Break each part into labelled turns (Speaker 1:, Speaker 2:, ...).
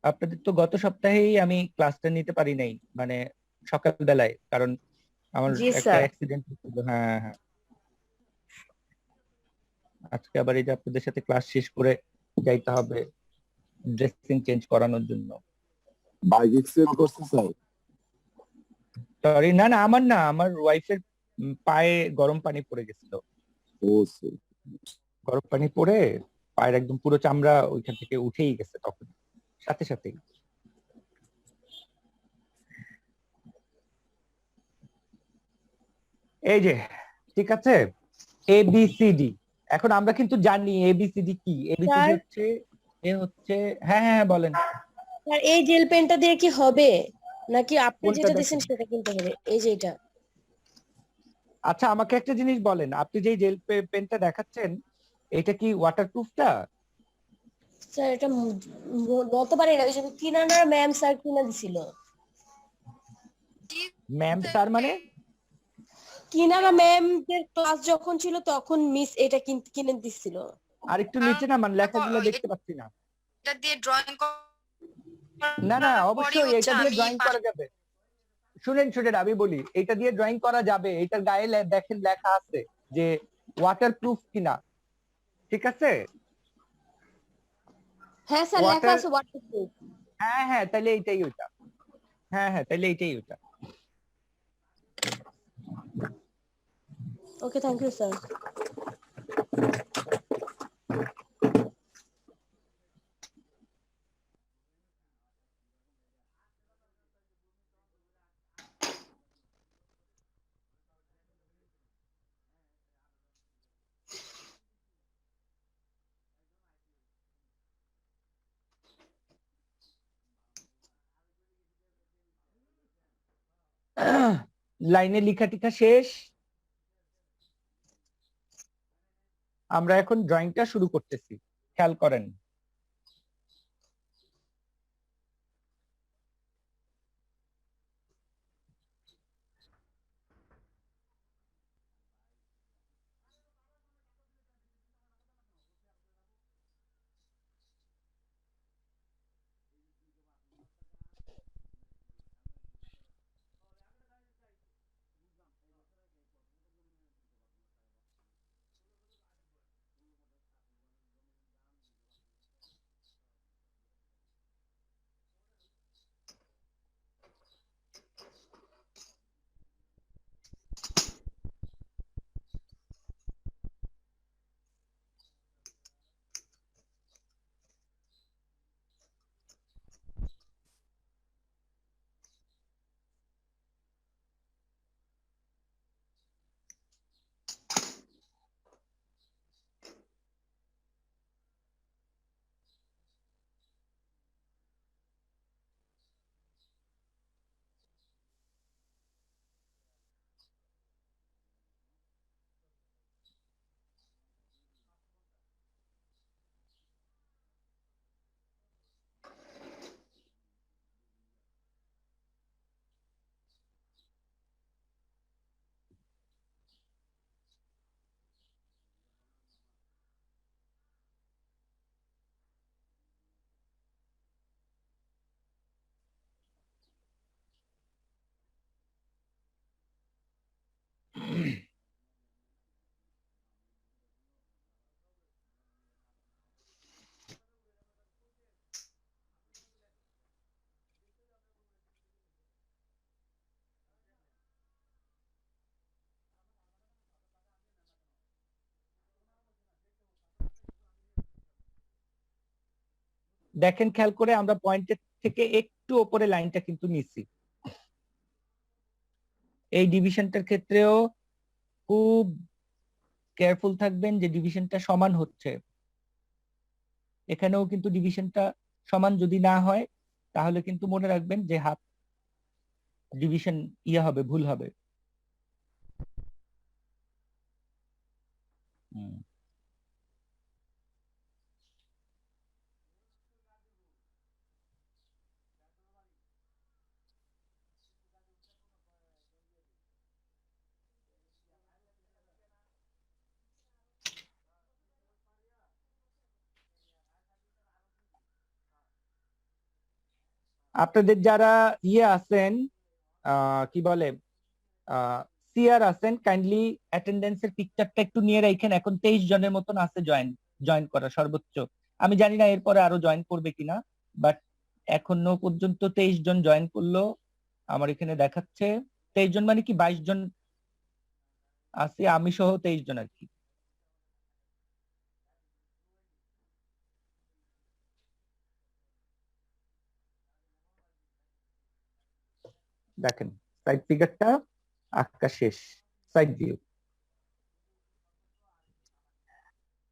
Speaker 1: আপনাদের তো গত সপ্তাহেই আমি ক্লাসটা নিতে পারি নাই, মানে সকাল বেলায়, কারণ আমার
Speaker 2: জি
Speaker 1: একটা
Speaker 2: স্যার।
Speaker 1: অ্যাক্সিডেন্ট হয়েছিল। হ্যাঁ হ্যাঁ, আজকে আবার এই যে আপনাদের সাথে ক্লাস শেষ করে যাইতে হবে ড্রেসিং চেঞ্জ করানোর জন্য।
Speaker 3: বাইক এক্সিডেন্ট করছে স্যার?
Speaker 1: সরি, না না, আমার না, আমার ওয়াইফের পায়ে গরম পানি পড়ে গেছিল।
Speaker 3: ও স্যার।
Speaker 1: গরম পানি পড়ে পায়ের একদম পুরো চামড়া ওইখান থেকে উঠেই গেছে তখন, সাথে সাথেই। এই যে, ঠিক আছে, ABCD। এখন আমরা কিন্তু জানি ABCD কি। ABCD
Speaker 2: স্যার,
Speaker 1: হচ্ছে, এ হচ্ছে, হ্যাঁ হ্যাঁ হ্যাঁ, বলেন।
Speaker 2: স্যার এই জেল পেনটা দিয়ে কি হবে, নাকি আপনি
Speaker 1: কোনটা
Speaker 2: যেটা দিচ্ছেন
Speaker 1: দেখেন?
Speaker 2: সেটা কিনতে হবে? এই যে এটা।
Speaker 1: আচ্ছা, আমাকে একটা জিনিস বলেন, আপনি যে জেল পেনটা দেখাচ্ছেন, এটা কি ওয়াটারপ্রুফটা?
Speaker 2: স্যার এটা বলতে পারি না, ওই যে কিনানার ম্যাম স্যার কিনা দিছিল।
Speaker 1: ম্যাম স্যার মানে?
Speaker 2: কিনারা ম্যাম এর ক্লাস যখন ছিল তখন মিস এটা কিনে দিছিল।
Speaker 1: আর একটু নিচে না, মানে লেখাগুলো দেখতে পাচ্ছি না।
Speaker 4: এটা দিয়ে ড্রয়িং
Speaker 1: না না,
Speaker 4: করার পরই
Speaker 1: অবশ্যই
Speaker 4: হচ্ছে
Speaker 1: এটা দিয়ে
Speaker 4: আমি
Speaker 1: ড্রয়িং করা যাবে। শুনেন শুনেন, আমি বলি, এটা দিয়ে ড্রয়িং করা যাবে, এটার গায়ে দেখেন লেখা আছে যে ওয়াটারপ্রুফ কিনা, ঠিক আছে?
Speaker 2: হ্যাঁ স্যার, লেখা
Speaker 1: ওয়াটার,
Speaker 2: আছে ওয়াটারপ্রুফ।
Speaker 1: হ্যাঁ হ্যাঁ, তাহলে এইটাই ওইটা। হ্যাঁ হ্যাঁ, তাহলে এইটাই ওইটা।
Speaker 2: ওকে, থ্যাংক ইউ স্যার।
Speaker 1: লাইনে লেখা টিখা শেষ, আমরা এখন ড্রয়িংটা শুরু করতেছি, খেয়াল করেন। দেখেন খেয়াল করে, আমরা পয়েন্টের থেকে একটু ওপরে লাইনটা কিন্তু নিচ্ছি। এই ডিভিশনটার ক্ষেত্রেও খুব কেয়ারফুল থাকবেন যে ডিভিশনটা সমান হচ্ছে। এখানেও কিন্তু ডিভিশনটা সমান যদি না হয়, তাহলে কিন্তু মনে রাখবেন যে হাফ ডিভিশন ইয়ে হবে, ভুল হবে। হুম। আপনাদের যারা ইয়ে আছেন কি বলে সিআর আছেন, কাইন্ডলি অ্যাটেন্ডেন্সের পিকচারটা একটু নিয়ে রাখেন। এখন 23 জনের মতন আছে জয়েন করা সর্বোচ্চ। আমি জানি না এরপরে আরো জয়েন করবে কিনা, বাট এখনো পর্যন্ত 23 জন জয়েন করলো আমার এখানে দেখাচ্ছে। 23 জন মানে কি 22 জন আছে, আমি সহ 23 জন আর কি। দেখেন সাইড ফিগারটা আঁকা শেষ, সাইড ভিউ।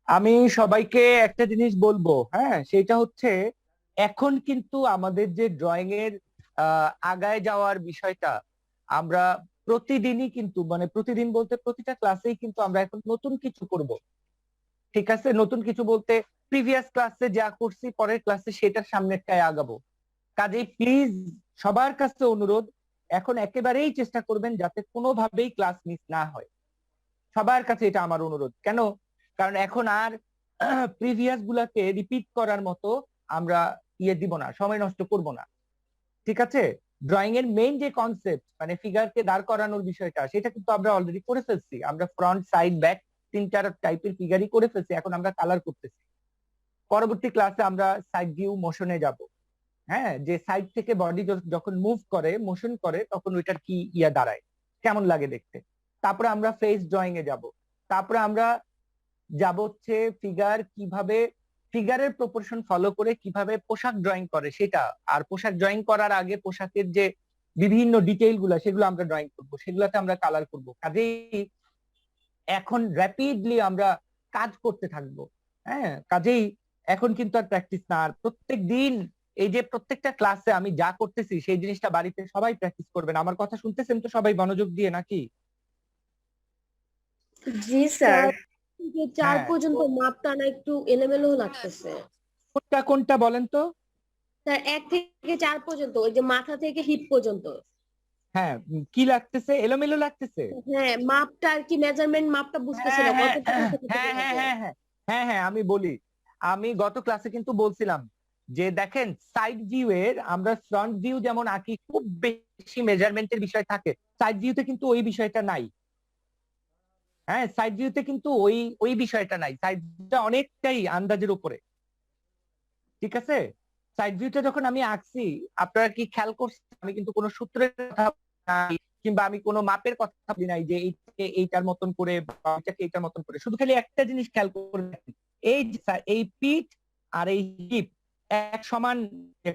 Speaker 1: আমি সবাইকে একটা জিনিস বলবো, হ্যাঁ, সেটা হচ্ছে এখন কিন্তু আমাদের যে ড্রয়িং এর আগায় যাওয়ার বিষয়টা, আমরা প্রতিদিনই কিন্তু, মানে প্রতিদিন বলতে প্রতিটা ক্লাসেই কিন্তু আমরা এখন নতুন কিছু করব। ঠিক আছে, নতুন কিছু বলতে প্রিভিয়াস ক্লাসে যা করছি পরের ক্লাসে সেটার সামনেরটায় আগাবো। কাজেই প্লিজ সবার কাছে অনুরোধ, এখন একেবারেই চেষ্টা করবেন যাতে কোনোভাবেই ক্লাস মিস না হয়। সবার কাছে এটা আমার অনুরোধ। কেন? কারণ এখন আর প্রিভিয়াস গুলাকে রিপিট করার মতো আমরা ইয়ে দিব না, সময় নষ্ট করব না। ঠিক আছে, ড্রয়িং এর মেইন যে কনসেপ্ট, মানে ফিগারকে দাঁড় করানোর বিষয়টা, সেটা কিন্তু আমরা অলরেডি করে ফেলছি। আমরা ফ্রন্ট সাইড ব্যাক 3-4 টাইপের ফিগারই করে ফেলছি, এখন আমরা কালার করতেছি। পরবর্তী ক্লাসে আমরা সাইড ভিউ মোশনে যাব। হ্যাঁ, যে সাইড থেকে বডি যখন মুভ করে, মোশন করে, তখন ওইটার কি ইয়া দাঁড়ায়, কেমন লাগে দেখতে। তারপরে আমরা ফেস ড্রয়িং এ যাব। তারপরে আমরা যাব হচ্ছে ফিগারের প্রপোর্শন ফলো করে কিভাবে পোশাক ড্রয়িং করে সেটা। আর পোশাক ড্রয়িং করার আগে পোশাকের যে বিভিন্ন ডিটেইল গুলা, সেগুলো আমরা ড্রয়িং করবো, সেগুলোতে আমরা কালার করব। কাজেই এখন র্যাপিডলি আমরা কাজ করতে থাকবো। হ্যাঁ, কাজেই এখন কিন্তু আর প্র্যাকটিস না। আর প্রত্যেক দিন এই যে প্রত্যেকটা ক্লাসে আমি যা করতেছি সেই জিনিসটা বাড়িতে সবাই প্র্যাকটিস করবেন। আমার কথা শুনতেছেন তো সবাই মনোযোগ দিয়ে নাকি?
Speaker 2: জি স্যার। যে 4
Speaker 1: হ্যাঁ,
Speaker 2: পর্যন্ত মাপ টানা একটু এলোমেলো লাগতেছে।
Speaker 1: কোনটা কোনটা বলেন তো?
Speaker 2: স্যার 1 থেকে 4 পর্যন্ত, ওই যে মাথা থেকে হিপ পর্যন্ত।
Speaker 1: হ্যাঁ, কি লাগতেছে? এলোমেলো লাগতেছে?
Speaker 2: হ্যাঁ, মাপটা আর কি, মেজারমেন্ট মাপটা বুঝতেছি
Speaker 1: হ্যাঁ
Speaker 2: না
Speaker 1: হ্যাঁ
Speaker 2: কতটুকু থেকে
Speaker 1: হ্যাঁ
Speaker 2: কতটুকু
Speaker 1: হ্যাঁ
Speaker 2: হবে।
Speaker 1: হ্যাঁ হ্যাঁ হ্যাঁ হ্যাঁ, আমি বলি। আমি গত ক্লাসে কিন্তু বলছিলাম যে দেখেন সাইড ভিউ এর আমরা ফ্রন্ট ভিউ যেমন আঁকি, খুব বেশি মেজারমেন্টের বিষয় থাকে, সাইড ভিউতে কিন্তু ওই বিষয়টা নাই। হ্যাঁ, সাইড ভিউতে কিন্তু ওই ওই বিষয়টা নাই, সাইড ভিউটা অনেকটাই আন্দাজের উপরে। ঠিক আছে, সাইড ভিউটা যখন আমি আঁকছি, আপনারা কি খেয়াল করছেন আমি কিন্তু কোনো সূত্রের কথা নাই, কিংবা আমি কোনো মাপের কথা বলি নাই যে এইটার মতন করে বা এইটাকে এইটার মতন করে। শুধু খালি একটা জিনিস খেয়াল করে দেখেন, এই পিঠ আর এই হিপ এক সমান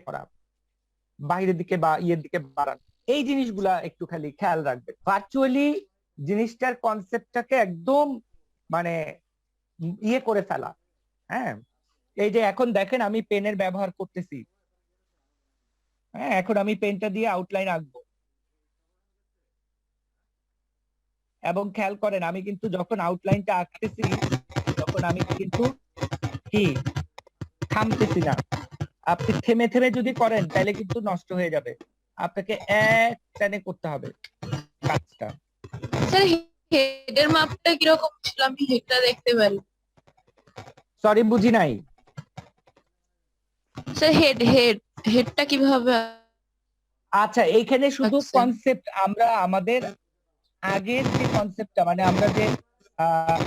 Speaker 1: করা, বাইরের দিকে বা ইয়ের দিকে বাড়ানো, এই জিনিসগুলা একটু খালি খেয়াল রাখবেন। ভার্চুয়ালি জিনিসটার কনসেপ্টটাকে একদম মানে ইয়ে করে ফেলা। হ্যাঁ, এই যে এখন দেখেন আমি পেনের ব্যবহার করতেছি। হ্যাঁ, এখন আমি পেনটা দিয়ে আউটলাইন আঁকবো, এবং খেয়াল করেন আমি কিন্তু যখন আউটলাইনটা আঁকতেছি তখন আমি কিন্তু কি থামতেছি না। আপনি থেমে থেমে যদি করেন তাহলে কিন্তু নষ্ট হয়ে যাবে, আপনাকে এক টানে করতে হবে কাজটা।
Speaker 4: স্যার হেডের মাপটা কিরকম ছিল, আমি হেডটা দেখতে পারি?
Speaker 1: সরি, বুঝি নাই।
Speaker 4: স্যার হেডটা কিভাবে
Speaker 1: আচ্ছা, এইখানে শুধু
Speaker 4: আঁকছেন?
Speaker 1: কনসেপ্ট আমরা আমাদের আগের যে কনসেপ্টটা, মানে আমরা যে আহ,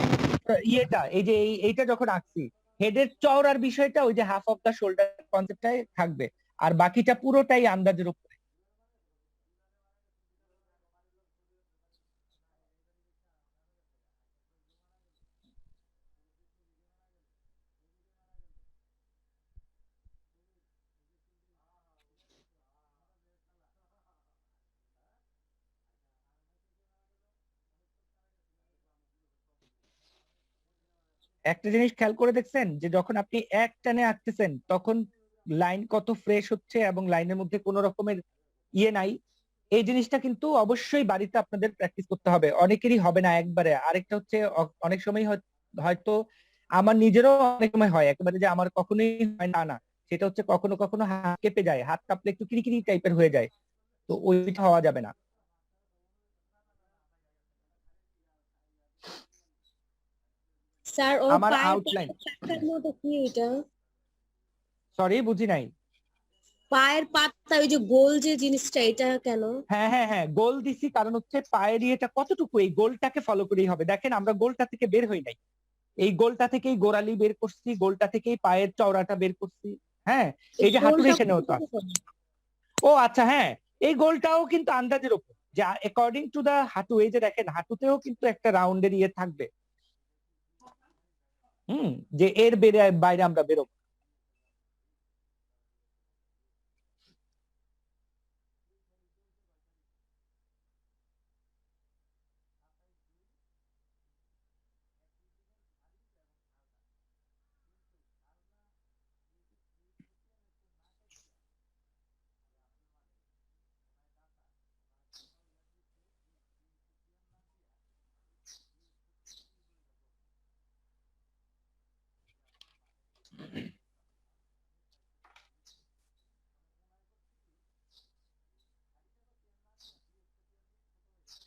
Speaker 1: ইয়েটা, এই যে এইটা যখন আঁকছি, হেডের চওড়ার বিষয়টা ওই যে হাফ অফ দা শোল্ডার কনসেপ্টটাই থাকবে, আর বাকিটা পুরোটাই আন্দাজের উপরে। একটা জিনিস খেয়াল করে দেখছেন যে যখন আপনি এক টানে আঁকতেছেন তখন লাইন কত ফ্রেশ হচ্ছে এবং লাইনের মধ্যে কোনো রকমের ইয়ে নাই। এই জিনিসটা কিন্তু অবশ্যই বাড়িতে আপনাদের প্র্যাকটিস করতে হবে, অনেকেরই হবে না একবারে। আরেকটা হচ্ছে অনেক সময় হয়তো আমার নিজেরও অনেক সময় হয় একেবারে যে আমার কখনোই হয় না, না, সেটা হচ্ছে কখনো কখনো হাত কেঁপে যায়, হাত কাঁপলে একটু কিরিকিরি টাইপের হয়ে যায়, তো ওইটা হওয়া যাবে না।
Speaker 2: স্যার ওর
Speaker 1: আমার
Speaker 2: পায়ের
Speaker 1: আউটলাইন,
Speaker 2: চাকার মতো কি ওইটা?
Speaker 1: সরি বুঝি নাই।
Speaker 2: পায়ের পাতা ওই যে গোল যে জিনিসটা এটা কেন?
Speaker 1: হ্যাঁ হ্যাঁ হ্যাঁ, গোল দিছি কারণ হচ্ছে পায়ের ইয়েটা কতটুকু, এই গোলটাকে ফলো করেই হবে। দেখেন আমরা গোলটা থেকে বের হই নাই, এই গোলটা থেকেই গোড়ালি বের করছি, গোলটা থেকেই পায়ের চওড়াটা বের করছি। হ্যাঁ, এই যে হাঁটুর
Speaker 2: গোলটা
Speaker 1: এখানেও তো আছে। ও আচ্ছা, হ্যাঁ, এই গোলটাও কিন্তু আন্দাজের উপর, যা অ্যাকর্ডিং টু দা হাঁটু। এই যে দেখেন হাঁটুতেও কিন্তু একটা রাউন্ডের ইয়ে থাকবে, যে এর বাইরে আমরা বেরোবো।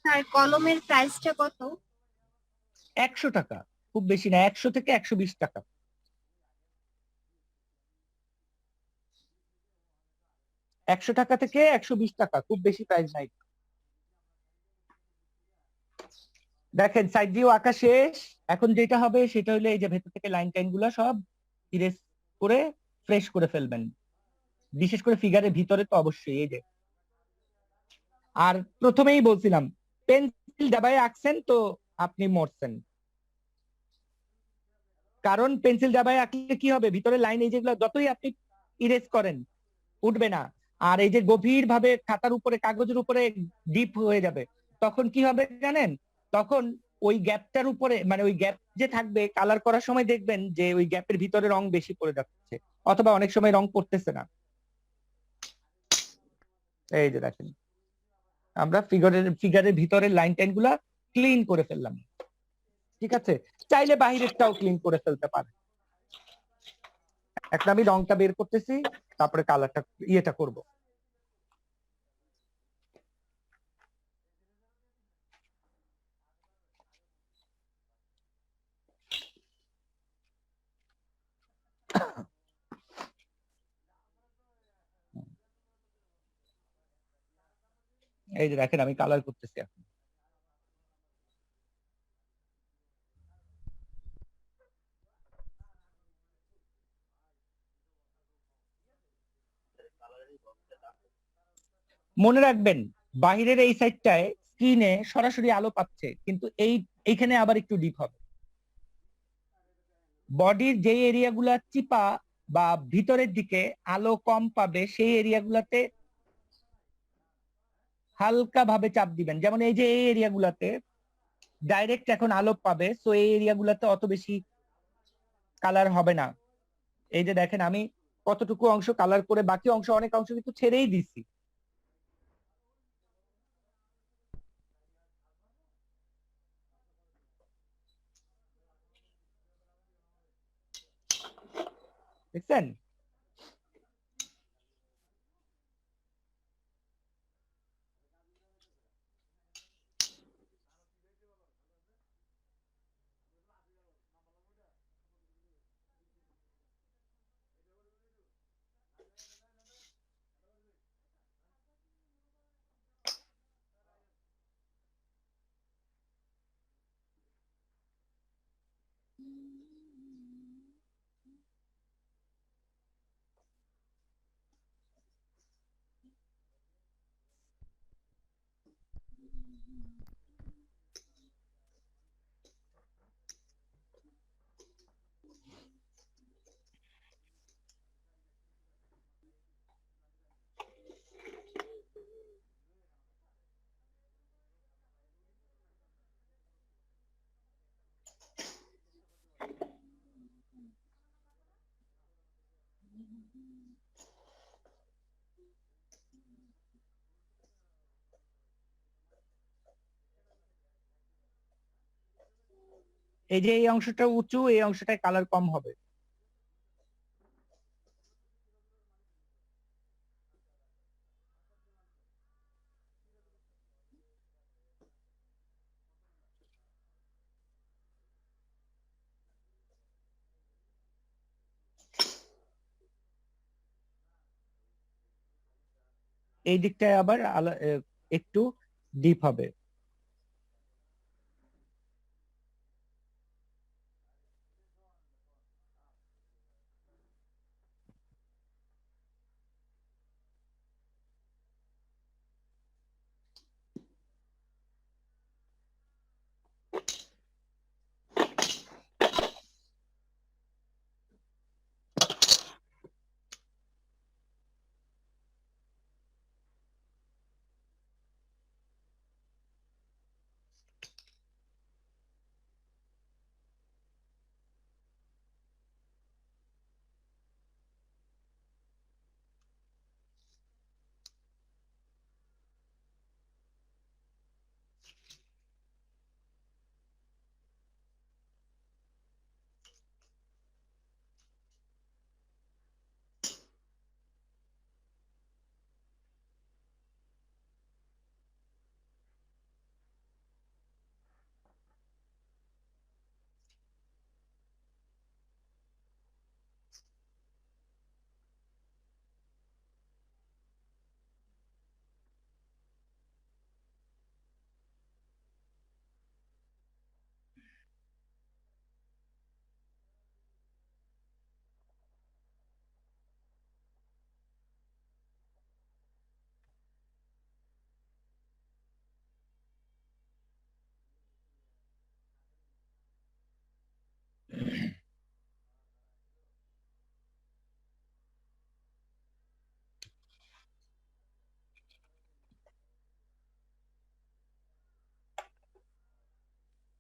Speaker 5: স্যার কলমের প্রাইসটা কত?
Speaker 1: 100 টাকা, খুব বেশি না, 100 থেকে 120 টাকা। $100 থেকে 120 টাকা, খুব বেশি প্রাইস নাই। দেখেন সাইড ভিউ আঁকা শেষ। এখন যেটা হবে সেটা হলো এই যে ভেতর থেকে লাইন টাইন গুলা সব ইরেজ করে ফ্রেশ করে ফেলবেন, বিশেষ করে ফিগারের ভিতরে তো অবশ্যই। এই যে, আর প্রথমেই বলছিলাম পেন্সিল দাবায় আঁকছেন তো আপনি মরছেন, কারণ পেন্সিল দাবায় আঁকলে কি হবে, ভিতরে লাইন এই যেগুলো যতই আপনি ইরেজ করেন উঠবে না, আর এই যে গভীর ভাবে খাতার উপরে কাগজের উপরে ডিপ হয়ে যাবে। তখন কি হবে জানেন, তখন ওই গ্যাপটার উপরে, মানে ওই গ্যাপ যে থাকবে কালার করার সময় দেখবেন যে ওই গ্যাপের ভিতরে রং বেশি পড়ে যাচ্ছে, অথবা অনেক সময় রং পড়তেছে না। এই যে দেখেন আমরা ফিগারের ভিতরের লাইন টাইন গুলা ক্লিন করে ফেললাম। ঠিক আছে, চাইলে বাহিরেরটাও ক্লিন করে ফেলতে পারে। একটা আমি রংটা বের করতেছি, তারপরে কালারটা ইয়েটা করব। এই যে দেখেন আমি কালার করতেছি এখন। মনে রাখবেন বাহিরের এই সাইডটায় স্ক্রিনে সরাসরি আলো পাচ্ছে, কিন্তু এইখানে আবার একটু ডিপ হবে। বডির যে এরিয়াগুলা চিপা বা ভিতরের দিকে আলো কম পাবে সেই এরিয়াগুলাতে হালকা ভাবে চাপ দিবেন। যেমন এই যে এই এরিয়াগুলাতে ডাইরেক্ট এখন আলো পাবে, তো এই এরিয়াগুলাতে অত বেশি কালার হবে না। এই যে দেখেন আমি কতটুকু অংশ কালার করে, বাকি অংশ অনেক অংশ কিন্তু ছেড়েই দিছি। দেখছেন, এই যে এই অংশটা উঁচু, এই অংশটায় কালার কম হবে। এই দিকটায় আবার একটু ডিপ হবে।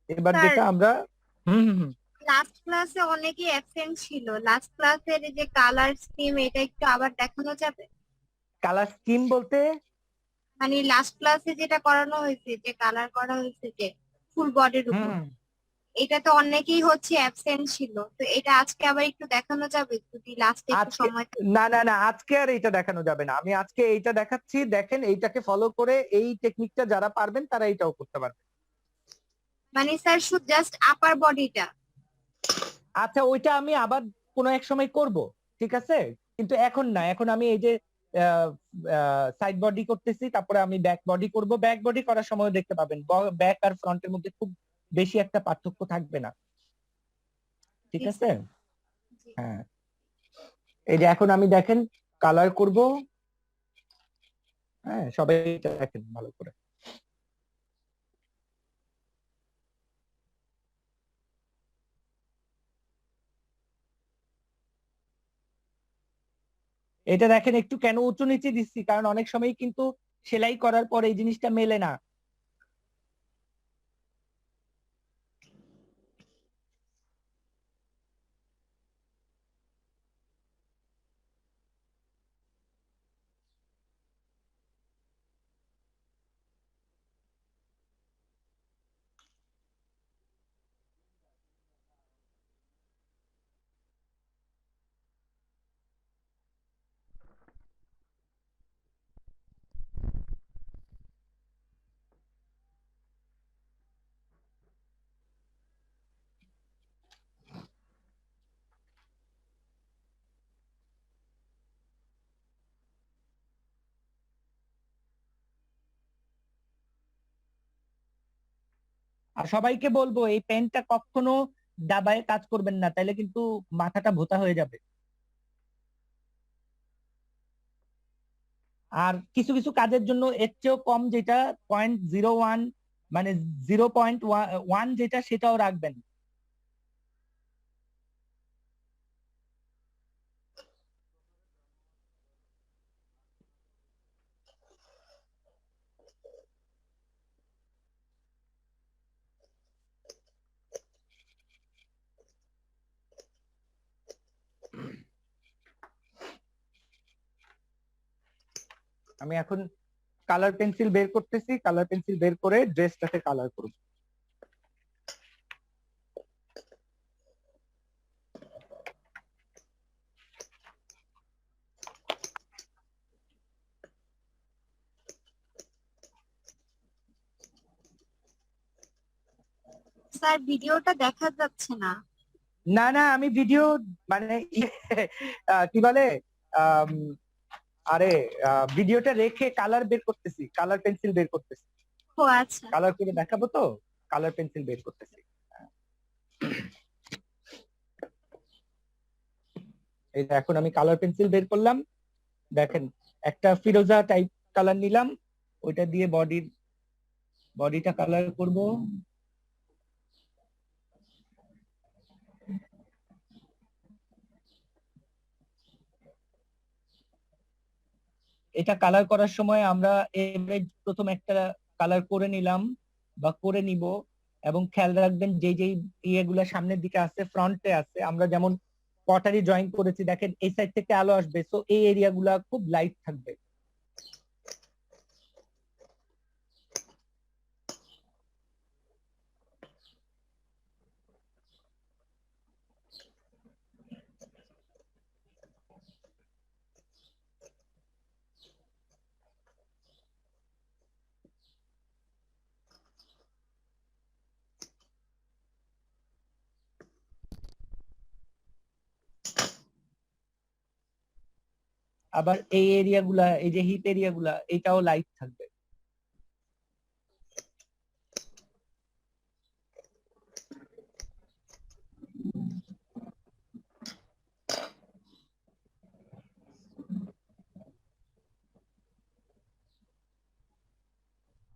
Speaker 1: এবার
Speaker 5: স্যার,
Speaker 1: যেটা আমরা হুম।
Speaker 5: লাস্ট ক্লাসে অনেকেই অ্যাবসেন্ট ছিল। লাস্ট ক্লাসের যে কালার স্কিম, এটা একটু আবার দেখানো যাবে?
Speaker 1: কালার স্কিম বলতে
Speaker 5: মানে লাস্ট ক্লাসে যেটা করানো হয়েছে, যে কালার করা হয়েছে যে ফুল বডির উপর,
Speaker 1: হুম
Speaker 5: এটা তো অনেকেই হচ্ছে অ্যাবসেন্ট ছিল। তো এটা আজকে আবার একটু দেখানো যাবে যদি লাস্টে একটু
Speaker 1: আজকে
Speaker 5: সময় থাকে?
Speaker 1: না আজকে আর এইটা দেখানো যাবে না। আমি আজকে এইটা দেখাচ্ছি, দেখেন এইটাকে ফলো করে এই টেকনিকটা যারা পারবেন তারা এইটাও করতে পারবেন।
Speaker 5: মানে স্যার শুধু জাস্ট আপার বডিটা?
Speaker 1: আচ্ছা, ওইটা আমি আবার কোনো এক সময় করব, ঠিক আছে, কিন্তু এখন না। এখন আমি এই যে সাইড বডি করতেছি, তারপরে আমি ব্যাক বডি করব। ব্যাক বডি করার সময় দেখতে পাবেন ব্যাক আর ফ্রন্টের মধ্যে খুব বেশি একটা পার্থক্য থাকবে না, ঠিক
Speaker 5: জি
Speaker 1: আছে।
Speaker 5: স্যার। জি।
Speaker 1: হ্যাঁ, এই যে এখন আমি দেখেন কালার করব। হ্যাঁ, সবাই এটা দেখেন ভালো করে। এটা দেখেন একটু কেন উঁচু নিচে দিচ্ছি, কারণ অনেক সময় কিন্তু সেলাই করার পর এই জিনিসটা মেলে না। আর সবাইকে বলবো এই পেনটা কখনো দাবায় কাজ করবেন না, তাইলে কিন্তু মাথাটা ভোতা হয়ে যাবে। আর কিছু কিছু কাজের জন্য এর চেয়েও কম, যেটা 0.01, মানে 0.1 যেটা, সেটাও রাখবেন। আমি এখন কালার পেন্সিল বের করতেছি, কালার পেন্সিল বের করে ড্রেসটাকে কালার করব।
Speaker 5: স্যার ভিডিওটা দেখা যাচ্ছে না।
Speaker 1: না আমি ভিডিও মানে কি বলে, আম, আরে ভিডিওটা রেখে কালার বের করতেছি, কালার পেন্সিল বের করতেছি,
Speaker 5: ও আচ্ছা।
Speaker 1: কালার করে দেখাবো তো, কালার পেন্সিল বের করতেছি। এই যে এখন আমি কালার পেন্সিল বের করলাম, দেখেন একটা ফিরোজা টাইপ কালার নিলাম, ওইটা দিয়ে বডিটা কালার করব। এটা কালার করার সময় আমরা প্রথম একটা কালার করে নিলাম বা করে নিব, এবং খেয়াল রাখবেন যে যেই ইয়েগুলা সামনের দিকে আছে, ফ্রন্টে আছে, আমরা যেমন পটারি ড্রয়িং করেছি, দেখেন এই সাইড থেকে আলো আসবে, তো এই এরিয়াগুলা খুব লাইট থাকবে। আবার এই এরিয়াগুলা, এই যে হিপ এরিয়াগুলা, এটাও লাইট থাকবে।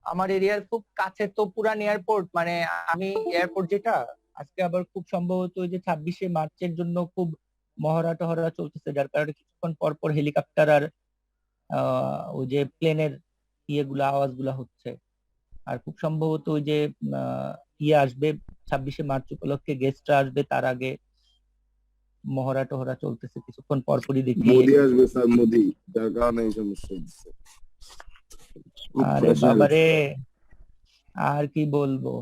Speaker 1: আমার এরিয়ার খুব কাছে তো পুরান এয়ারপোর্ট, মানে আমি এয়ারপোর্ট যেটা, আজকে আবার খুব সম্ভবত ওই যে 26শে মার্চের জন্য খুব মহড়া টহরা চলতেছে, যার কারণে কিছুক্ষণ পর পর হেলিকপ্টার আর ওই যে প্লেনের ইয়েগুলা আওয়াজগুলা হচ্ছে। আর খুব সম্ভবত ওই যে ইয়ে আসবে 26শে মার্চ উপলক্ষে, গেস্টরা আসবে, তার আগে মহড়া টহরা চলতেছে, কিছুক্ষণ পর পরই দেখি।
Speaker 3: মোদি আসবে স্যার, মোদি, যার কারণে এই সমস্যা হচ্ছে।
Speaker 1: আরে বাবারে, আর কি বলবো,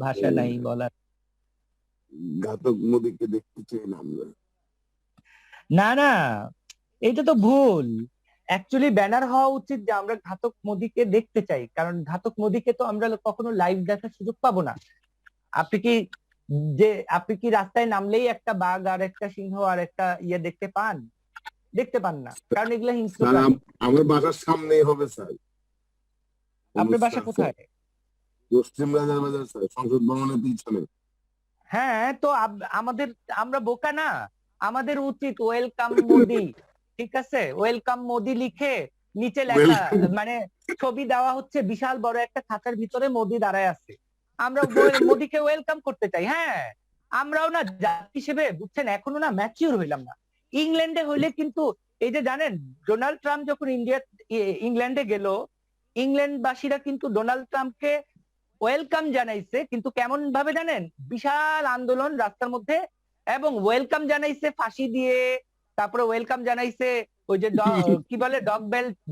Speaker 1: ভাষা নাই বলার।
Speaker 3: ঘাতক মোদিকে দেখতে চাই না আমরা।
Speaker 1: না না, এটা তো ভুল। অ্যাকচুয়ালি ব্যানার হওয়া উচিত যে আমরা ঘাতক মোদিকে দেখতে চাই, কারণ ঘাতক মোদিকে তো আমরা কখনো লাইভ দেখার সুযোগ পাবো না। আপনি কি আপনি কি রাস্তায় নামলেই একটা বাঘ আর একটা সিংহ আর একটা ইয়ে দেখতে পান? দেখতে পান না, কারণ এগুলো হিংস্র
Speaker 3: স্যার
Speaker 1: প্রাণী।
Speaker 3: আমার বাসার সামনেই হবে স্যার।
Speaker 1: আপনার বাসা কোথায়?
Speaker 3: পশ্চিম রাজার বাজার স্যার, সংসদ ভবনের পিছনে।
Speaker 1: হ্যাঁ, তো আমরা বোকা না, আমাদের উচিত ওয়েলকাম মোদি, ঠিক আছে, ওয়েলকাম মোদি লিখে নিচে লেখা, মানে ছবি দেওয়া হচ্ছে বিশাল বড় একটা খাঁচার ভিতরে মোদি দাঁড়ায় আছে, আমরা মোদিকে ওয়েলকাম করতে চাই। হ্যাঁ, আমরাও না জাতি হিসেবে, বুঝছেন, এখনো না ম্যাচিউর হইলাম না। ইংল্যান্ডে হইলে কিন্তু, এই যে জানেন ডোনাল্ড ট্রাম্প যখন ইংল্যান্ডে গেল, ইংল্যান্ডবাসীরা কিন্তু ডোনাল্ড ট্রাম্পকে ওয়েলকাম জানাইছে, কিন্তু কেমন ভাবে জানেন, বিশাল আন্দোলন রাস্তার মধ্যে, এবং ওয়েলকাম জানাইছে ফাঁসি দিয়ে, তারপরে ওয়েলকাম জানাইছে ওই যে কি বলে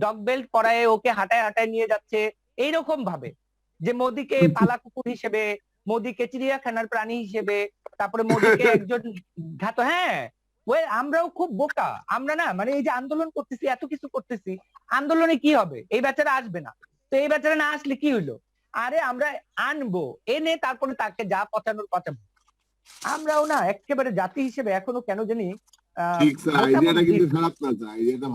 Speaker 1: ডগ বেল্ট পরায় ওকে হাঁটায় হাঁটায় নিয়ে যাচ্ছে, এইরকম ভাবে যে মোদিকে পালা কুকুর হিসেবে, মোদিকে চিড়িয়াখানার প্রাণী হিসেবে, তারপরে মোদিকে একজন হ্যাঁ, আমরাও খুব বোকা, আমরা না, মানে এই যে আন্দোলন করতেছি, এত কিছু করতেছি, আন্দোলনে কি হবে, এই বেচারা আসবে না, তো এই বেচারা না আসলে কি হইলো, আরে আমরা আনবো, এনে তারপরে তাকে যা পচানোর পচাবো। আমরাও না একেবারে জাতি হিসেবে এখনো কেন জানি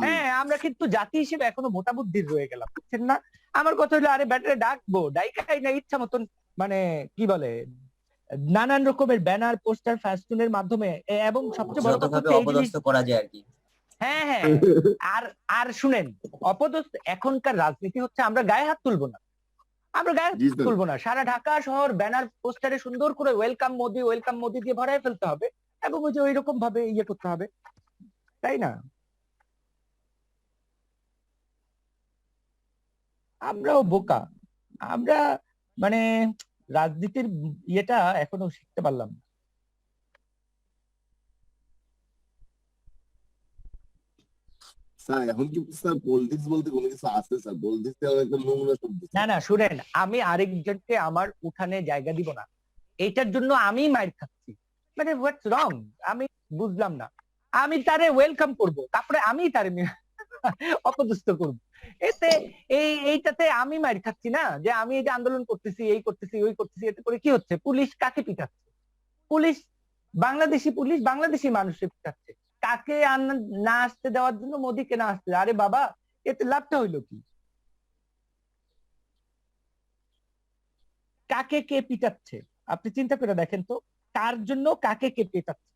Speaker 1: হ্যাঁ, আমরা কিন্তু জাতি হিসেবে এখনো মোটা বুদ্ধির রয়ে গেলাম, বুঝছেন না? আমার কথা হলো, আরে ব্যাটারে ডাকবো, ডাইকাই না ইচ্ছা মতন, মানে কি বলে, নানান রকমের ব্যানার পোস্টার ফেস্টুনের মাধ্যমে, এবং সবচেয়ে বড় কথা হচ্ছে
Speaker 6: অপদস্থ করা যায় আর কি।
Speaker 1: হ্যাঁ হ্যাঁ, আর শুনেন, অপদস্থ এখনকার রাজনীতি হচ্ছে আমরা গায়ে হাত তুলবো না, আমরা গায়ে তুলবো না, সারা ঢাকা শহর ব্যানার পোস্টারে সুন্দর করে ওয়েলকাম মোদি দিয়ে ভরায় ফেলতে হবে, এবং ওই যে ওইরকম ভাবে ইয়ে করতে হবে, তাই না? আমরাও বোকা, আমরা মানে রাজনীতির ইয়েটা এখনো শিখতে পারলাম না।
Speaker 3: স্যার এখন কি স্যার পলিটিক্স বলতে কোনো কিছু আছে স্যার? পলিটিক্স একটা নোংরা শব্দ।
Speaker 1: না না, শুনেন, আমি আরেকজনকে আমার উঠানে জায়গা দিব না, এইটার জন্য আমি মাইর খাচ্ছি, মানে হোয়াটস রং, আমি বুঝলাম না। আমি তারে ওয়েলকাম করব, তারপরে আমি তারে অপদস্থ করব, এতে এইটাতে আমি মাইর খাচ্ছি না, যে আমি এই যে আন্দোলন করতেছি, এই করতেছি, ওই করতেছি, এতে করে কি হচ্ছে, পুলিশ কাকে পিটাচ্ছে? পুলিশ বাংলাদেশি মানুষের পিটাচ্ছে। কাকে না আসতে দেওয়ার জন্য মোদিকে না আসতে, আরে বাবা এতে লাভটা হইলো কি? কাকে কে পিটাচ্ছে আপনি চিন্তা করে দেখেন তো, কার জন্য কাকে কে পিটাচ্ছে?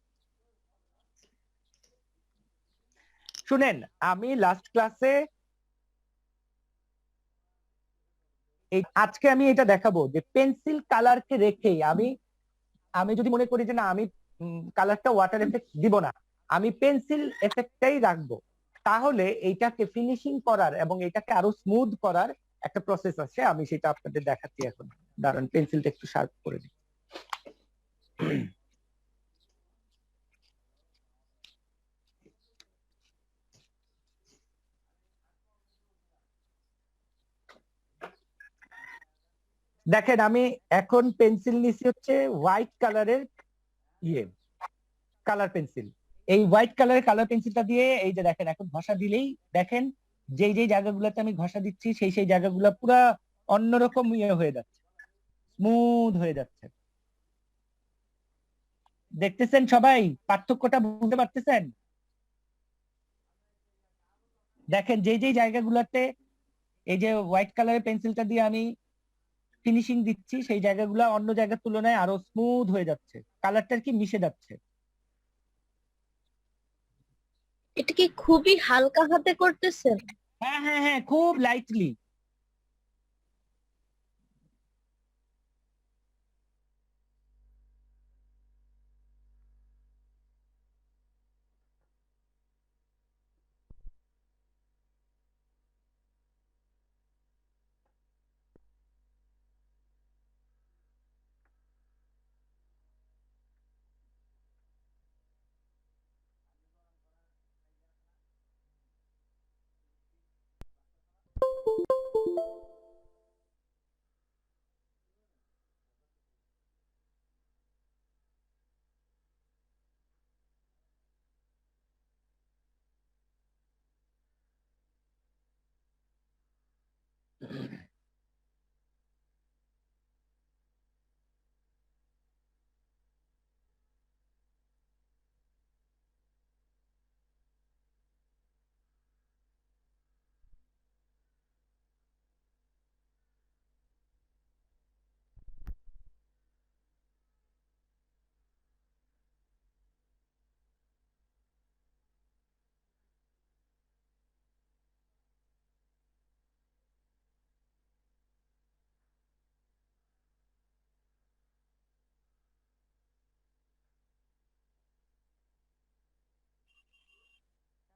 Speaker 1: শুনেন, আমি লাস্ট ক্লাসে আজকে আমি এটা দেখাবো যে পেন্সিল কালারকে রেখেই আমি আমি যদি মনে করি যে না আমি কালারটা ওয়াটার এফেক্ট দিব না, আমি পেন্সিল এফেক্টটাই রাখবো, তাহলে এইটাকে ফিনিশিং করার এবং এটাকে আরো স্মুথ করার একটা প্রসেস আছে, আমি সেটা আপনাদের দেখাচ্ছি এখন। দাঁড়ান, পেন্সিলটা একটু শার্প করে দিই। দেখেন আমি এখন পেন্সিল নিচ্ছি হচ্ছে হোয়াইট কালারের কালার পেন্সিল। এই হোয়াইট কালারের কালার পেন্সিলটা দিয়ে এই যে দেখেন এখন ঘষা দিলেই দেখেন যেই যেই জায়গাগুলোতে আমি ঘষা দিচ্ছি সেই সেই জায়গাগুলো পুরা অন্যরকম হয়ে যাচ্ছে, স্মুথ হয়ে যাচ্ছে। দেখতেছেন সবাই, পার্থক্যটা বুঝতে পারতেছেন? দেখেন যেই যেই জায়গাগুলোতে এই যে হোয়াইট কালারের পেন্সিলটা দিয়ে আমি ফিনিশিং দিচ্ছি সেই জায়গাগুলো অন্য জায়গার তুলনায় আরো স্মুথ হয়ে যাচ্ছে, কালারটা কি মিশে যাচ্ছে।
Speaker 4: এটা কি খুবই হালকা হাতে করতেছেন?
Speaker 1: হ্যাঁ হ্যাঁ হ্যাঁ, খুব লাইটলি।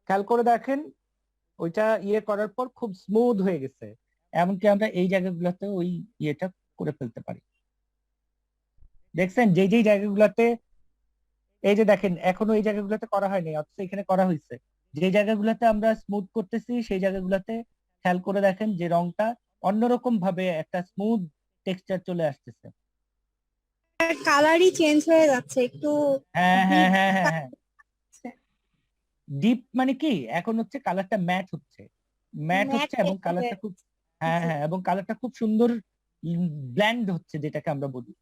Speaker 1: খেয়াল করে দেখেন ওইটা করার পর খুব স্মুথ হয়ে গেছে, এমনকি আমরা এই জায়গাগুলোতে ওই ইয়েটা করে ফেলতে পারি। দেখছেন যেই যেই জায়গাগুলোতে এই যে দেখেন এখনো এই জায়গাগুলোতে করা হয়নি অথচ এখানে করা হয়েছে, যে জায়গাগুলোতে আমরা স্মুথ করতেছি সেই জায়গাগুলোতে খেয়াল করে দেখেন যে রংটা অন্যরকম ভাবে একটা স্মুথ টেক্সচার চলে আসতেছে।
Speaker 5: কালারই চেঞ্জ হয়ে যাচ্ছে একটু।
Speaker 1: হ্যাঁ হ্যাঁ হ্যাঁ হ্যাঁ হ্যাঁ, ডিপ মানে কি এখন হচ্ছে কালারটা ম্যাট হচ্ছে, ম্যাট হচ্ছে এবং কালারটা খুব, হ্যাঁ হ্যাঁ, এবং কালারটা খুব সুন্দর ব্ল্যান্ড হচ্ছে যেটাকে আমরা বলি।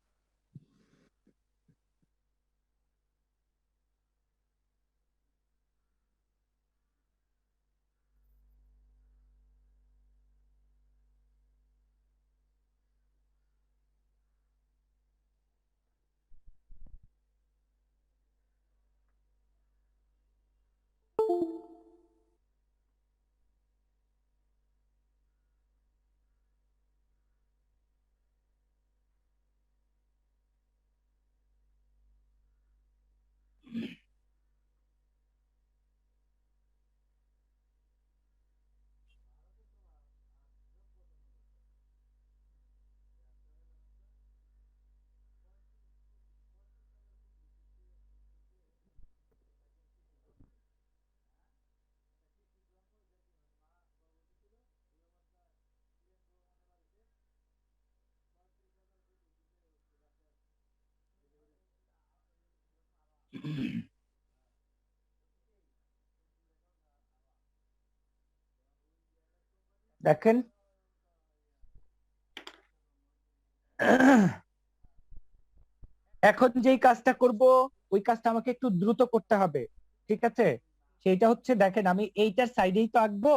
Speaker 1: দেখেন এখন যেই কাজটা করব ওই কাজটা আমাকে একটু দ্রুত করতে হবে, ঠিক আছে? সেইটা হচ্ছে দেখেন আমি এইটার সাইডেই তো আঁকবো,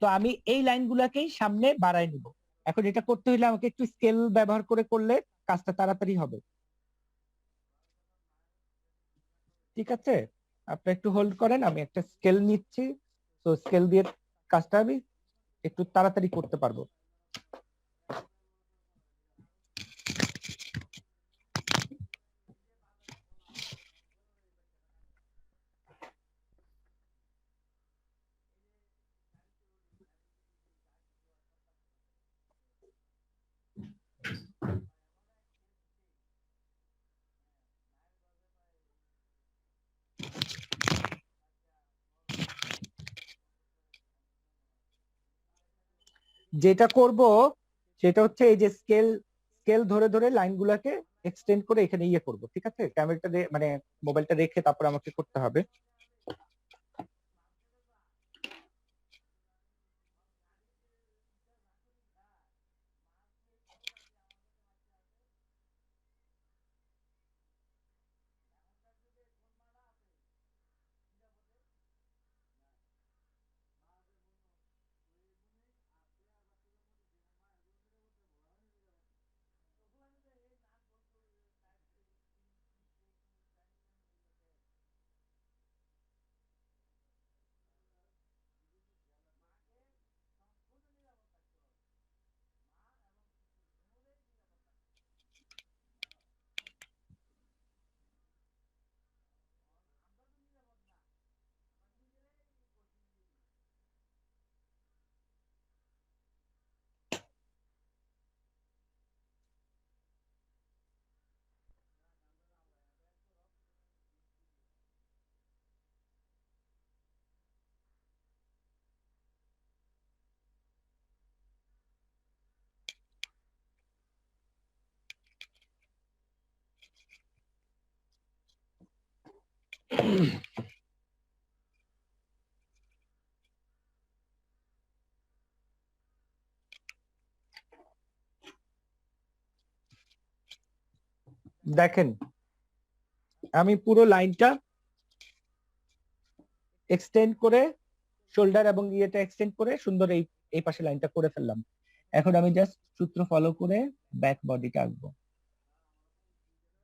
Speaker 1: তো আমি এই লাইনগুলাকেই সামনে বাড়ায় নিব। এখন এটা করতে হলে আমাকে একটু স্কেল ব্যবহার করে করলে কাজটা তাড়াতাড়ি হবে। ঠিক আছে, আপনি একটু হোল্ড করেন, আমি একটা স্কেল নিচ্ছি। তো স্কেল দিয়ে কাজটা আমি একটু তাড়াতাড়ি করতে পারবো। যেটা করব সেটা হচ্ছে এই যে স্কেল স্কেল ধরে ধরে লাইনগুলোকে এক্সটেন্ড করে এখানে ইয়ে করব। ঠিক আছে, ক্যামেরাটা মানে মোবাইলটা রেখে তারপর আমাকে করতে হবে। দেখেন আমি পুরো লাইনটা এক্সটেন্ড করে শোল্ডার এবং ইয়েটা এক্সটেন্ড করে সুন্দর এই এই পাশে লাইনটা করে ফেললাম। এখন আমি জাস্ট সূত্র ফলো করে ব্যাক বডিটা আঁকবো।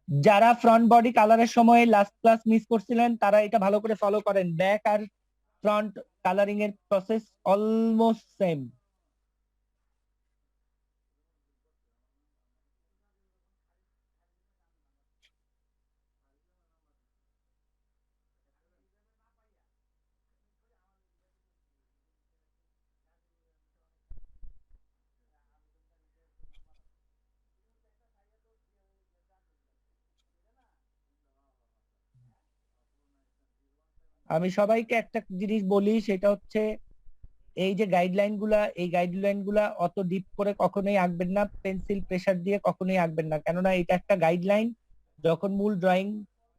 Speaker 1: যারা ফ্রন্ট বডি কালারের সময় লাস্ট ক্লাস মিস করছিলেন তারা এটা ভালো করে ফলো করেন। ব্যাক আর ফ্রন্ট কালারিং এর প্রসেস অলমোস্ট সেম। আমি সবাইকে একটা জিনিস বলি, সেটা হচ্ছে এই যে গাইডলাইন গুলা, এই গাইডলাইন গুলা অত ডিপ করে কখনোই আঁকবেন না, পেন্সিল প্রেসার দিয়ে কখনোই আঁকবেন না, কেননা এটা একটা গাইডলাইন। যখন মূল ড্রয়িং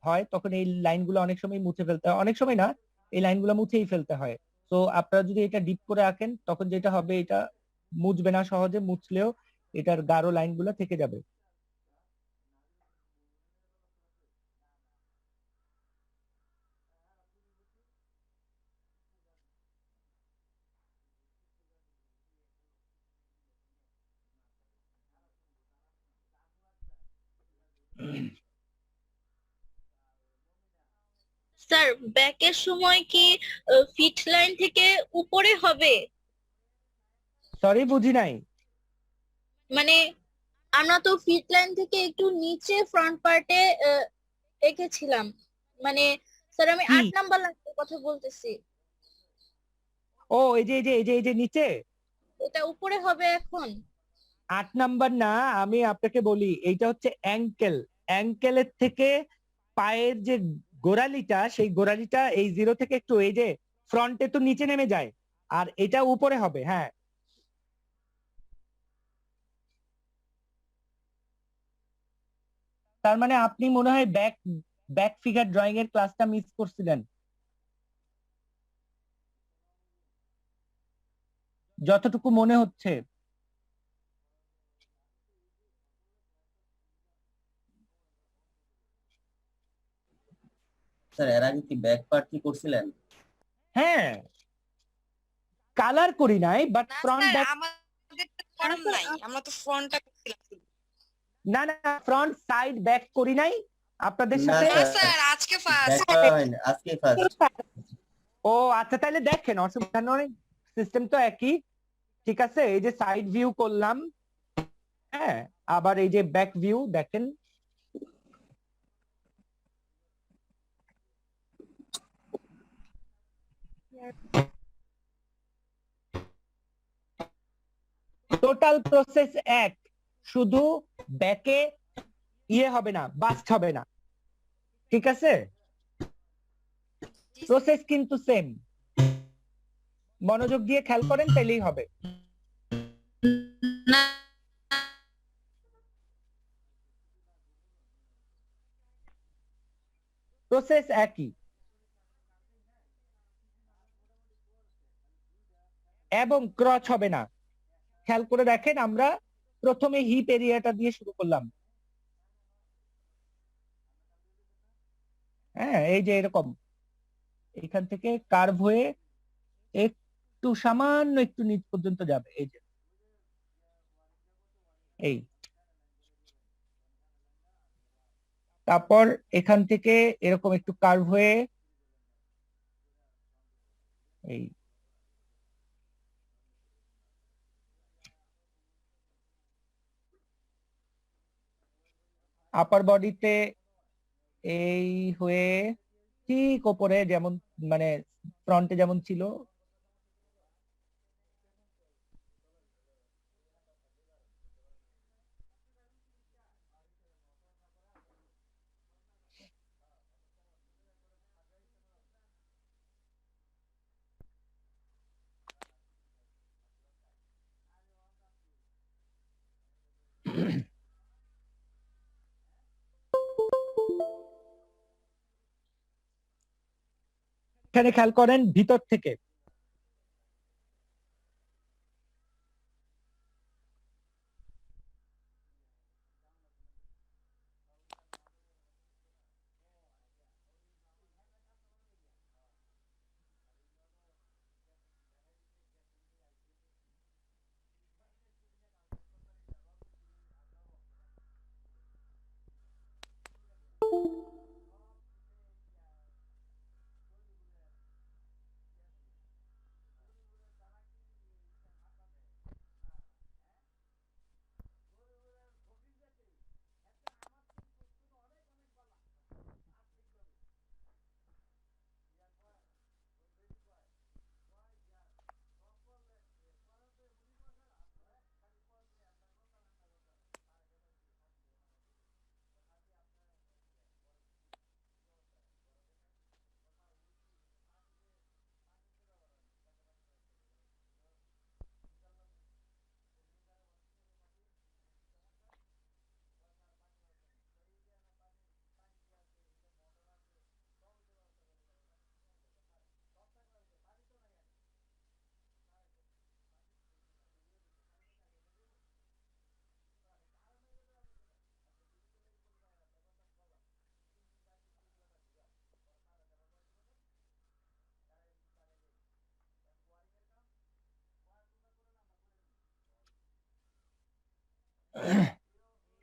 Speaker 1: হয় তখন এই লাইনগুলো অনেক সময় মুছে ফেলতে হয়, অনেক সময় না, এই লাইনগুলো মুছেই ফেলতে হয়। তো আপনারা যদি এটা ডিপ করে আঁকেন তখন যেটা হবে, এটা মুছবে না সহজে, মুছলেও এটার গাঢ় লাইনগুলো থেকে যাবে।
Speaker 4: স্যার, ব্যাকের সময় কি ফিট লাইন থেকে উপরে হবে?
Speaker 1: সরি, বুঝি নাই।
Speaker 4: মানে আমরা তো ফিট লাইন থেকে একটু নিচে ফ্রন্ট পার্টে এঁকেছিলাম। মানে স্যার, আমি
Speaker 1: কি?
Speaker 4: 8 নাম্বার লাইনের কথা বলতেছি।
Speaker 1: ও এই যে নিচে
Speaker 4: এটা উপরে হবে এখন?
Speaker 1: 8 নাম্বার না, আমি আপনাকে বলি এইটা হচ্ছে অ্যাঙ্কেল। অ্যাঙ্কেলের থেকে পায়ের যে গোড়ালিটা, সেই গোড়ালিটা এই জিরো থেকে একটু এই যে ফ্রন্টে তো নিচে নেমে যায়, আর এটা উপরে হবে। হ্যাঁ, তার মানে আপনি মনে হয় ব্যাক ব্যাক ফিগার ড্রয়িং এর ক্লাসটা মিস করছিলেন, যতটুকু মনে হচ্ছে।
Speaker 6: স্যার এর আগে কি ব্যাক পার্ট কি করছিলেন?
Speaker 1: হ্যাঁ, কালার করি নাই, বাট
Speaker 2: না
Speaker 1: ফ্রন্ট
Speaker 2: স্যার
Speaker 1: ব্যাক।
Speaker 2: আমাদের তো ফর্ম নাই, আমরা তো ফ্রন্টটা করছিলাম।
Speaker 1: না না, ফ্রন্ট সাইড ব্যাক করি নাই আপনাদের
Speaker 6: না
Speaker 1: সাথে।
Speaker 2: না
Speaker 6: স্যার,
Speaker 2: স্যার আজকে
Speaker 6: ব্যাক
Speaker 2: ফার্স্ট।
Speaker 6: করা হয়নি, আজকে ফার্স্ট।
Speaker 1: ও আচ্ছা, তাহলে দেখেন, অসুবিধা নয়, সিস্টেম তো একই। ঠিক আছে, এই যে সাইড ভিউ করলাম, হ্যাঁ, আবার এই যে ব্যাক ভিউ দেখেন। টোটাল প্রসেস এক, শুধু ব্যাকে ইয়ে হবে না, বাস্ট হবে না। ঠিক আছে, প্রসেস কিন্তু সেম। মনোযোগ দিয়ে খেয়াল করেন, তাইলেই হবে।
Speaker 4: না
Speaker 1: প্রসেস একই, এবং ক্রচ হবে না। খেয়াল করে দেখেন, আমরা প্রথমে হিপ এরিয়াটা দিয়ে শুরু করলাম, হ্যাঁ, এই যে এরকম, এখান থেকে কার্ভ হয়ে একটু সামান্য একটু নিচ পর্যন্ত যাবে, এই যে এই। তারপর এখান থেকে এরকম একটু কার্ভ হয়ে এই, আপার বডিতে এই হয়ে ঠিক ওপরে, যেমন মানে ফ্রন্টে যেমন ছিল। এখানে খেয়াল করেন ভিতর থেকে,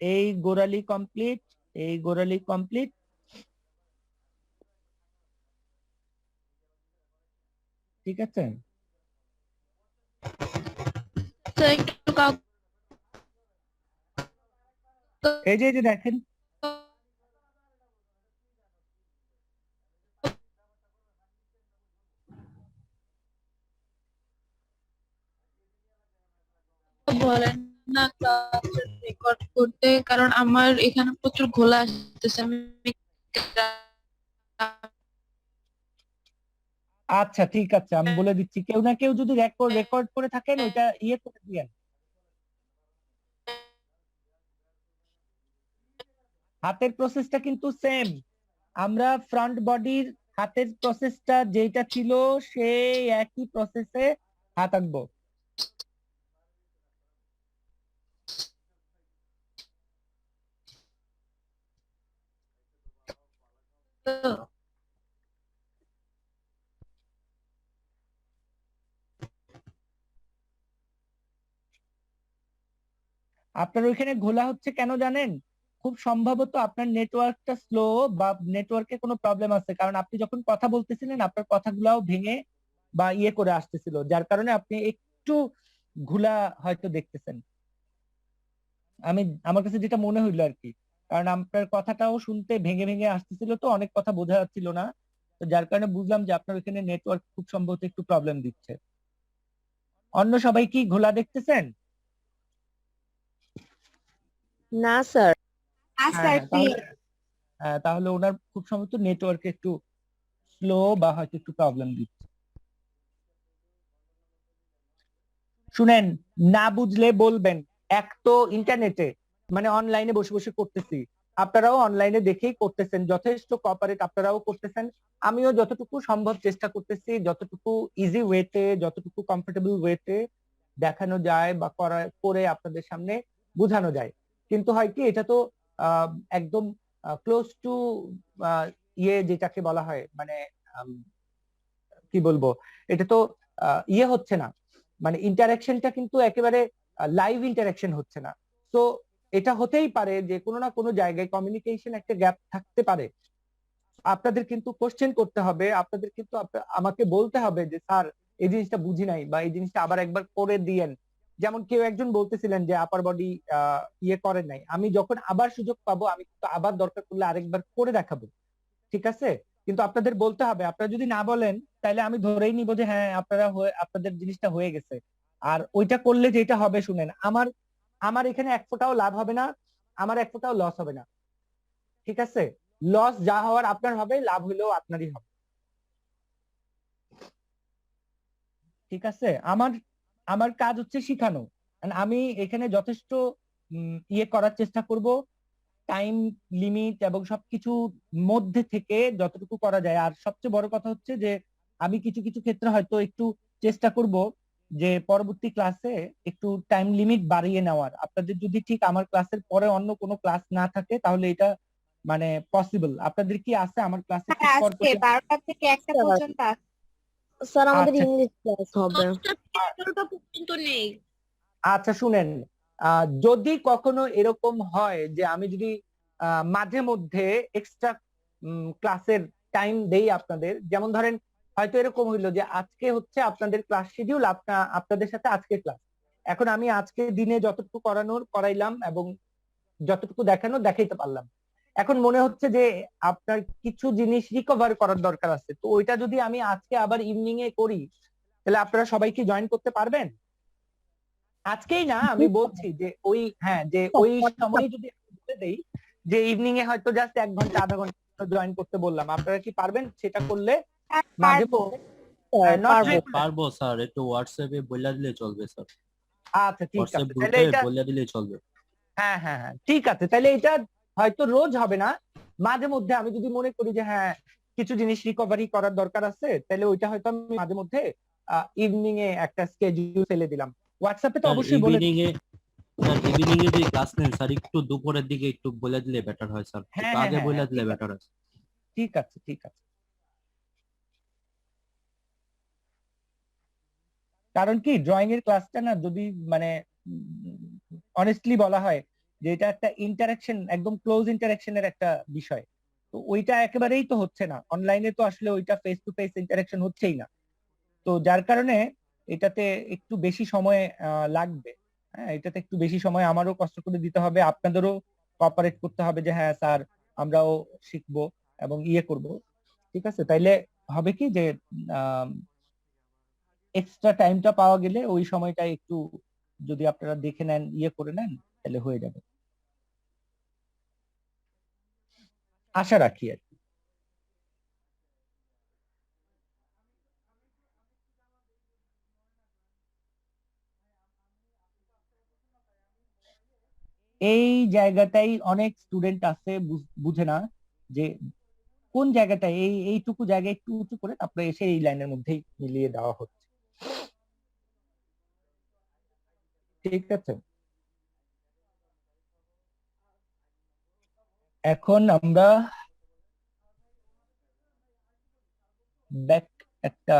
Speaker 1: এই গোড়ালি কমপ্লিট, এই গোড়ালি কমপ্লিট। ঠিক আছে,
Speaker 4: তো একটু
Speaker 1: এই যে দেখেন,
Speaker 4: বলেন না রেকর্ড করতে, কারণ আমার এখানে প্রচুর ঘোলা আসতেছে। আমি
Speaker 1: আচ্ছা ঠিক আছে, আমি বলে দিচ্ছি, কেউ না কেউ যদি রেকর্ড রেকর্ড করে থাকেন ওইটা ইয়ে করে দিয়েন। হাতের প্রসেসটা কিন্তু সেম, আমরা ফ্রন্ট বডির হাতের প্রসেসটা যেটা ছিল সেই একই প্রসেসে হাত আঁকবো। আপনার ওইখানে ঘোলা হচ্ছে কেন জানেন? খুব সম্ভবত আপনার নেটওয়ার্কটা স্লো বা নেটওয়ার্কে কোনো প্রবলেম আছে, কারণ আপনি যখন কথা বলতেছিলেন আপনার কথাগুলাও ভেঙে বা ইয়ে করে আসতেছিল, যার কারণে আপনি একটু ঘোলা হয়তো দেখতেছেন। আমি আমার কাছে যেটা মনে হইলো আর কি, কারণ আপনার কথাটাও শুনতে ভেঙে ভেঙে আসতেছিল, তো অনেক কথা বোঝা যাচ্ছিল না, তো যার কারণে বুঝলাম যে আপনার ওইখানে নেটওয়ার্ক খুব সম্ভবত একটু প্রবলেম দিচ্ছে। অন্য সবাই কি ঘোলা দেখতেছেন?
Speaker 2: না স্যার।
Speaker 5: আর
Speaker 1: হ্যাঁ
Speaker 5: স্যার
Speaker 1: হ্যাঁ, তাহলে ওনার খুব সম্ভবত নেটওয়ার্ক একটু স্লো বা হয়তো একটু প্রবলেম দিচ্ছে। শুনেন, না বুঝলে বলবেন। এক তো ইন্টারনেটে মানে অনলাইনে বসে বসে করতেছি, আপনারাও অনলাইনে দেখেই করতেছেন, যথেষ্ট কোঅপারেট আপনারাও করতেছেন, আমিও যতটুকু সম্ভব চেষ্টা করতেছি, যতটুকু ইজি ওয়েতে, যতটুকু কমফোর্টেবল ওয়েতে দেখানো যায় বা করে আপনাদের সামনে বোঝানো যায়। কিন্তু হয় কি, এটা তো আহ, একদম ক্লোজ টু ইয়ে যেটাকে বলা হয়, মানে আম, কি বলবো, এটা তো ইয়ে হচ্ছে না, মানে ইন্টারাকশনটা কিন্তু একেবারে লাইভ ইন্টারাকশন হচ্ছে না। তো এটা হতেই পারে যে কোনো না কোনো জায়গায় কমিউনিকেশন একটা গ্যাপ থাকতে পারে। আপনাদের কিন্তু কোশ্চেন করতে হবে, আপনাদের কিন্তু আমাকে বলতে হবে যে স্যার এই জিনিসটা বুঝি নাই, বা এই জিনিসটা আবার একবার করে দিয়েন। যেমন কেউ একজন বলতেছিলেন যে আপার বডি ইয়ে করেন নাই, আমি যখন আবার সুযোগ পাবো আমি কিন্তু আবার দরকার পড়লে আরেকবার করে দেখাবো, ঠিক আছে? কিন্তু আপনাদের বলতে হবে, আপনারা যদি না বলেন তাহলে আমি ধরেই নিব যে হ্যাঁ আপনাদের জিনিসটা হয়ে গেছে। আর ওইটা করলে যেটা হবে শুনেন, আমার আমার এখানে এক ফোঁটাও লাভ হবে না, আমার এক ফোঁটাও লস হবে না, ঠিক আছে? লস যা হওয়ার আপনার হবে, লাভ হইলেও আপনারই হবে, ঠিক আছে? আমার আমার কাজ হচ্ছে শিখানো, And আমি এখানে যথেষ্ট ইয়ে করার চেষ্টা করব, টাইম লিমিট এবং সবকিছু মধ্যে থেকে যতটুকু করা যায়। আর সবচেয়ে বড় কথা হচ্ছে যে আমি কিছু কিছু ক্ষেত্রে হয়তো একটু চেষ্টা করব যে পরবর্তী ক্লাসে একটু টাইম লিমিট বাড়িয়ে নেওয়ার। আপনাদের যদি ঠিক আমার ক্লাসের পরে অন্য কোনো ক্লাস না থাকে তাহলে এটা মানে পসিবল। আপনাদের কি আছে আমার ক্লাসের ঠিক পর
Speaker 5: আজকে 12টা থেকে 1টা পর্যন্ত আছে।
Speaker 2: স্যার আমাদের
Speaker 1: আচ্ছা
Speaker 2: ইংলিশ ক্লাস হবে।
Speaker 4: 10টা থেকে 11টা পর্যন্ত নেই।
Speaker 1: আচ্ছা শুনেন, যদি কখনো এরকম হয় যে আমি যদি মাঝে মধ্যে এক্সট্রা ক্লাসের টাইম দেই আপনাদের, যেমন ধরেন হয়তো এরকম হইলো যে আজকে হচ্ছে আপনাদের ক্লাস শিডিউল, আপনাদের সাথে আজকে ক্লাস, এখন আমি আজকে দিনে যতটুকু করানোর করাইলাম এবং যতটুকু দেখানোর দেখাইতে পারলাম, এখন মনে হচ্ছে যে আপনার কিছু জিনিস রিকভার করার দরকার আছে, তো ওইটা যদি আমি আজকে আবার ইভিনিং এ করি তাহলে আপনারা সবাই কি জয়েন করতে পারবেন? আজকেই না, আমি বলছি যে ওই, হ্যাঁ, যে ওই সময় যদি আমি বলে দেই যে ইভিনিং এ হয়তো জাস্ট 1 ঘন্টা আধা ঘন্টা জয়েন করতে বললাম, আপনারা কি পারবেন সেটা করলে?
Speaker 5: আর
Speaker 1: মাঝে
Speaker 5: পারবো।
Speaker 1: নট
Speaker 7: পারবো স্যার, একটু হোয়াটসঅ্যাপে বলে দিলে চলবে স্যার।
Speaker 1: আচ্ছা ঠিক
Speaker 7: হোয়াটসঅ্যাপ
Speaker 1: আছে, তাহলে
Speaker 7: গ্রুপে
Speaker 1: এটা,
Speaker 7: বলে দিলে চলবে।
Speaker 1: হ্যাঁ হ্যাঁ হ্যাঁ ঠিক আছে, তাহলে এটা হয়তো রোজ হবে না, মাঝে মধ্যে আমি যদি মনে করি যে হ্যাঁ কিছু জিনিস রিকভারি করার দরকার আছে, তাহলে ওইটা হয়তো আমি মাঝে মধ্যে ইভিনিং এ একটা স্কেডিউল ফেলে দিলাম। হোয়াটসঅ্যাপে তো
Speaker 7: স্যার
Speaker 1: অবশ্যই বলে
Speaker 7: ইভিনিং এ যদি ক্লাস নেন স্যার, একটু দুপুরের দিকে একটু বলে দিলে বেটার হয় স্যার,
Speaker 1: হ্যাঁ
Speaker 7: একটু
Speaker 1: হ্যাঁ
Speaker 7: আগে
Speaker 1: হ্যাঁ
Speaker 7: বলে
Speaker 1: হ্যাঁ,
Speaker 7: দিলে
Speaker 1: ঠিক আছে
Speaker 7: বেটার হয়।
Speaker 1: ঠিক আছে ঠিক আছে। কারণ কি, ড্রয়িং এর ক্লাসটা না যদি মানে অনেস্টলি বলা হয় যে এটা একটা ইন্টারাকশন, একদম ক্লোজ ইন্টারাকশনের একটা বিষয়, তো ওইটা একেবারেই তো হচ্ছে না অনলাইনে, তো আসলে ওইটা ফেস টু ফেস ইন্টারাকশন হচ্ছেই না, তো যার কারণে এটাতে একটু বেশি সময় লাগবে। হ্যাঁ, এটাতে একটু বেশি সময় আমারও কষ্ট করে দিতে হবে, আপনাদেরও কোঅপারেট করতে হবে যে হ্যাঁ স্যার আমরাও শিখবো এবং ইয়ে করব, ঠিক আছে? তাইলে হবে কি যে এক্সট্রা টাইমটা পাওয়া গেলে ওই সময়টা একটু যদি আপনারা দেখে নেন, ইয়ে করে নেন, তাহলে হয়ে যাবে, আশা রাখি আর কি। এই জায়গাটাই অনেক স্টুডেন্ট আছে বুঝে না যে কোন জায়গাটা, এইটুকু জায়গায় একটু উঁচু করে তারপরে এসে এই লাইনের মধ্যেই মিলিয়ে দেওয়া হচ্ছে, ঠিক আছে? এখন আমরা ব্যাক একটা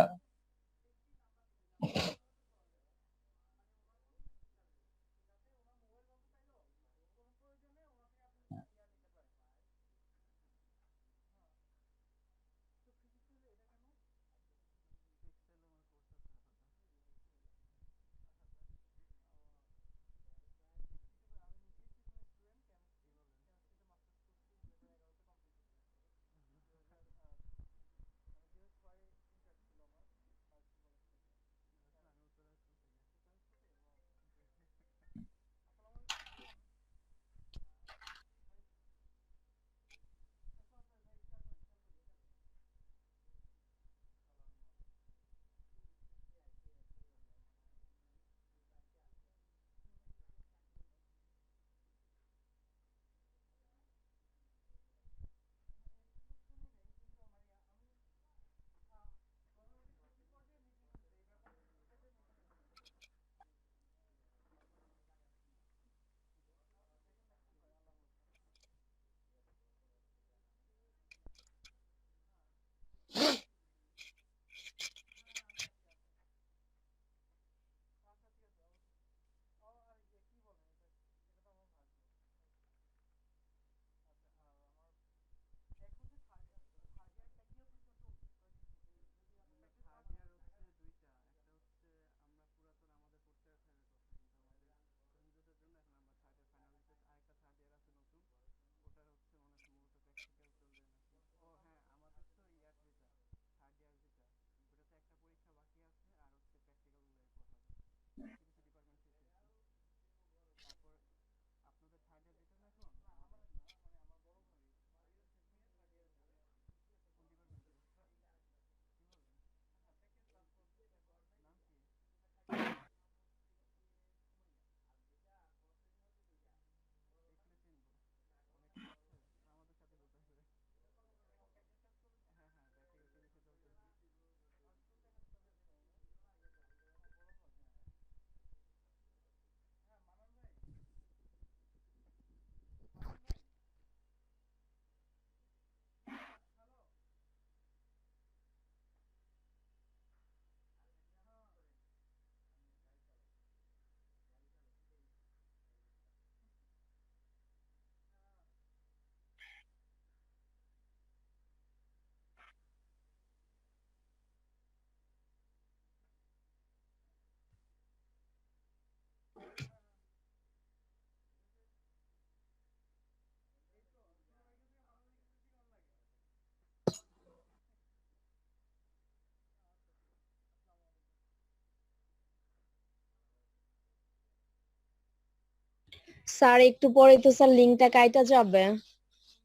Speaker 2: স্যার একটু পরে তো স্যার লিঙ্কটা কাইটা যাবে,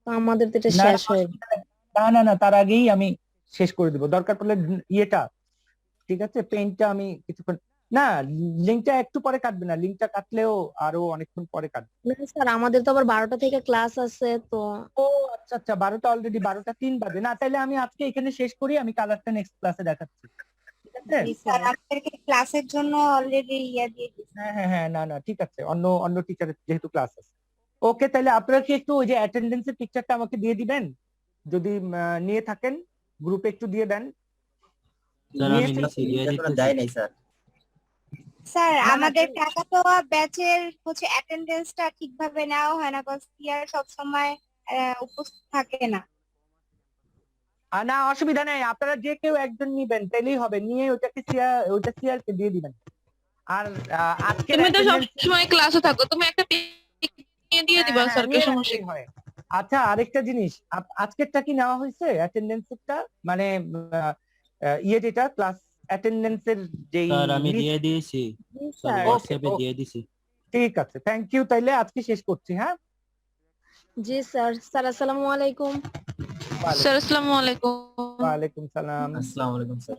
Speaker 2: তো আমাদের তো এটা
Speaker 1: না,
Speaker 2: শেষ হয়ে
Speaker 1: না তার আগেই আমি শেষ করে দিব, দরকার পড়লে ইয়েটা, ঠিক আছে, পেইন্টটা আমি কিছুক্ষণ, না লিঙ্কটা একটু পরে কাটবে না, লিঙ্কটা কাটলেও আরো অনেকক্ষণ পরে কাটবে।
Speaker 2: না স্যার, আমাদের তো আবার 12টা থেকে ক্লাস আছে তো।
Speaker 1: ও আচ্ছা আচ্ছা, 12টা অলরেডি, 12টা 3 বাজে না, তাইলে আমি আজকে এখানে শেষ করি, আমি কালারটা নেক্সট ক্লাসে দেখাচ্ছি, ঠিক আছে?
Speaker 5: জি স্যার, আপনাদেরকে ক্লাসের জন্য অলরেডি ইয়ে দিয়ে দিচ্ছি।
Speaker 1: হ্যাঁ না ঠিক আছে, অন্য অন্য টিচারের যেহেতু ক্লাস আছে। ওকে, তাহলে আপনারা কি একটু ওই যে অ্যাটেন্ডেন্সের পিকচারটা আমাকে দিয়ে দিবেন, যদি নিয়ে থাকেন গ্রুপে একটু দিয়ে দেন।
Speaker 7: স্যার
Speaker 1: নিয়ে
Speaker 7: আমি নিচে দিয়ে
Speaker 6: এখনো
Speaker 7: দিতেছি।
Speaker 6: দেয় নাই স্যার।
Speaker 5: স্যার
Speaker 1: না,
Speaker 5: আমাদের
Speaker 1: না,
Speaker 5: টাকাটোয়া ব্যাচের হচ্ছে অ্যাটেন্ডেন্সটা ঠিকভাবে নেওয়া হয় না, কজ সিআর সবসময় উপস্থিত থাকে না।
Speaker 1: না অসুবিধা নেই, আপনারা যে কেউ একজন নিবেন তাইলেই হবে, নিয়ে ওইটা সিআর কে দিয়ে দিবেন। আর আজকের
Speaker 8: তুমি তো
Speaker 1: attendance-
Speaker 8: সবসময় ক্লাসে থাকো, তুমি একটা পিক নিয়ে দিয়ে দিবা
Speaker 1: হ্যাঁ,
Speaker 8: স্যারকে,
Speaker 1: নিয়ে
Speaker 8: সমস্যা
Speaker 1: রাখলেই হয়। আচ্ছা, আরেকটা জিনিস, আজকেরটা কি নেওয়া হয়েছে অ্যাটেন্ডেন্সেরটা, মানে ইয়ে যেটা ক্লাস অ্যাটেন্ডেন্সের যেই
Speaker 7: স্যার আমি
Speaker 1: list-
Speaker 7: দিয়ে দিয়েছি, স্যার
Speaker 2: স্যার
Speaker 7: হোয়াটসঅ্যাপে
Speaker 1: okay.
Speaker 7: দিয়ে দিছি।
Speaker 1: ঠিক আছে, থ্যাংক ইউ, তাইলে আজকে শেষ করছি। হ্যাঁ,
Speaker 2: জি স্যার। স্যার আসসালামু আলাইকুম।
Speaker 8: স্যার আসসালামু আলাইকুম।
Speaker 1: ওয়ালাইকুম সালাম।
Speaker 6: আসসালামু আলাইকুম স্যার।